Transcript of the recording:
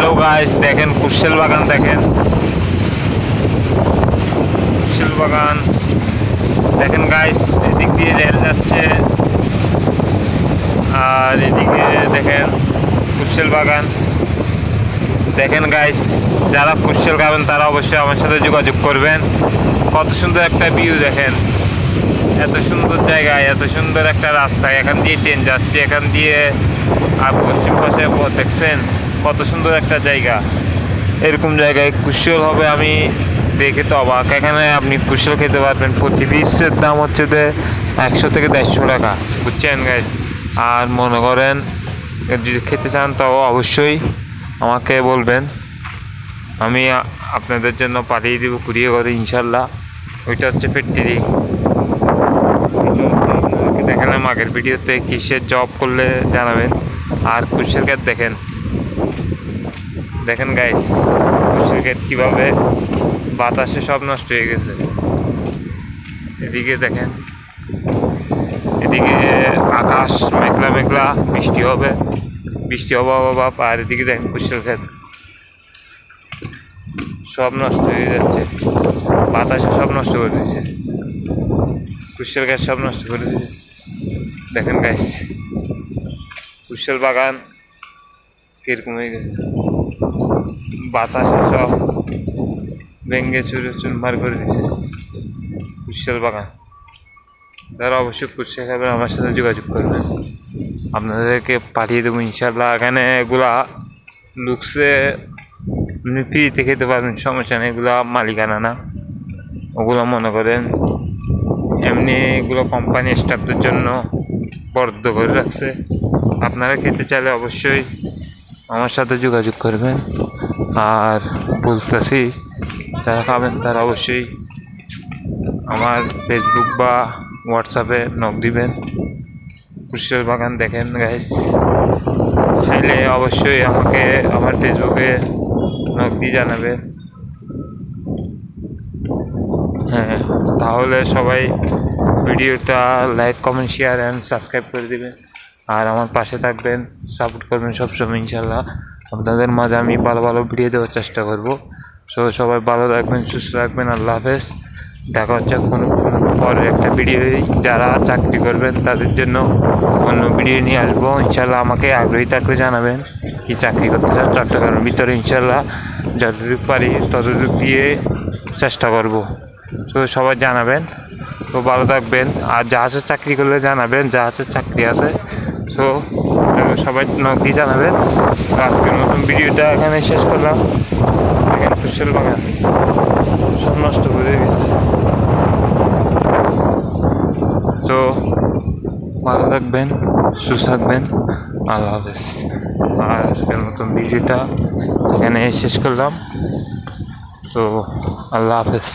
Hello guys, দেখেন কুশল বাগান, দেখেন কুশল বাগান দেখেন গাইস, এদিক দিয়ে রেল যাচ্ছে আর এদিকে দেখেন কুশল বাগান। দেখেন গাইস, যারা কুশল খাবেন তারা অবশ্যই আমার সাথে যোগাযোগ করবেন। কত সুন্দর একটা ভিউ দেখেন, এত সুন্দর জায়গায়, এত সুন্দর একটা রাস্তা, এখান দিয়ে ট্রেন যাচ্ছে, এখান দিয়ে আর পশ্চিম পাশে দেখছেন কত সুন্দর একটা জায়গা। এরকম জায়গায় কুশল হবে আমি দেখে তো অবাক। এখানে আপনি কুশল খেতে পারবেন, প্রতি পিসের দাম হচ্ছে 100 থেকে 150 টাকা, বুঝছেন গাইস। আর মনে করেন যদি খেতে চান তাও অবশ্যই আমাকে বলবেন, আমি আপনাদের জন্য পাঠিয়ে দেবো কুরিয়ে করে ইনশাল্লাহ। ওইটা হচ্ছে ফ্যাক্টরি। দেখালাম আগের ভিডিওতে কিসের জব করলে জানাবেন। আর কুশল ক্ষেত দেখেন, দেখেন গাইস কুশল ক্ষেত কীভাবে বাতাসে সব নষ্ট হয়ে গেছে। এদিকে দেখেন, এদিকে আকাশ মেঘলা মেঘলা, বৃষ্টি হবে অভাব। আর এদিকে দেখেন কুশল ক্ষেত সব নষ্ট হয়ে যাচ্ছে, বাতাসে সব নষ্ট করে দিচ্ছে, কুশল ক্ষেত সব নষ্ট করে দিচ্ছে। দেখেন গাইস কুশল বাগান কিরকম হয়ে গেছে, বাতাসে সব ভেঙে চুরে চুরমার করে দিচ্ছে কুশল বাগান। তারা অবশ্যই কুশল খাবেন, আমার সাথে যোগাযোগ করবেন, আপনাদেরকে পাঠিয়ে দেবো ইনশাল্লাহ। এখানে এগুলা লুকসে আপনি ফ্রিতে খেতে পারবেন, সমস্যা নেই। এগুলো মালিকানা না, ওগুলো মনে করেন এমনি এগুলো কোম্পানি স্টাফদের জন্য বরাদ্দ করে রাখছে। আপনারা খেতে চাইলে অবশ্যই আমার সাথে যোগাযোগ করবেন। আর বলতেছি, যারা খাবেন তারা অবশ্যই আমার ফেসবুক বা হোয়াটসঅ্যাপে নক দিবেন। কুশল বাগান দেখেন গাইস, চাইলে অবশ্যই আমাকে আমার ফেসবুকে নক দিয়ে জানাবে। হ্যাঁ, তাহলে সবাই ভিডিওটা like, comment, share and subscribe করে দেবেন। আর আমার পাশে থাকবেন, সাপোর্ট করবেন সবসময় ইনশাল্লাহ। আপনাদের মাঝে আমি ভালো ভালো ভিডিও দেওয়ার চেষ্টা করবো। সবাই ভালো রাখবেন, সুস্থ রাখবেন। আল্লাহ হাফেজ। দেখা হচ্ছে কোনো পরের একটা ভিডিও। যারা চাকরি করবেন তাদের জন্য অন্য ভিডিও নিয়ে আসবো ইনশাল্লাহ। আমাকে আগ্রহী থাকলে জানাবেন কি চাকরি করতে চান চট্টগ্রামের ভিতরে। ইনশাল্লাহ যতটুকু পারি ততটুকু দিয়ে চেষ্টা করব। তো সবাই জানাবেন, তো ভালো থাকবেন। আর জাহাজের চাকরি করলে জানাবেন, জাহাজের চাকরি আছে। তো সবাই নক দিয়ে জানাবেন। তো আজকের মতন ভিডিওটা এখানে শেষ করলাম। এখানে কুশল বাগান সব নষ্ট করে গেছে। তো ভালো থাকবেন, সুস্থ থাকবেন। আল্লাহ হাফেজ। আর আজকের মতন ভিডিওটা এখানে শেষ করলাম। তো আল্লাহ হাফেজ।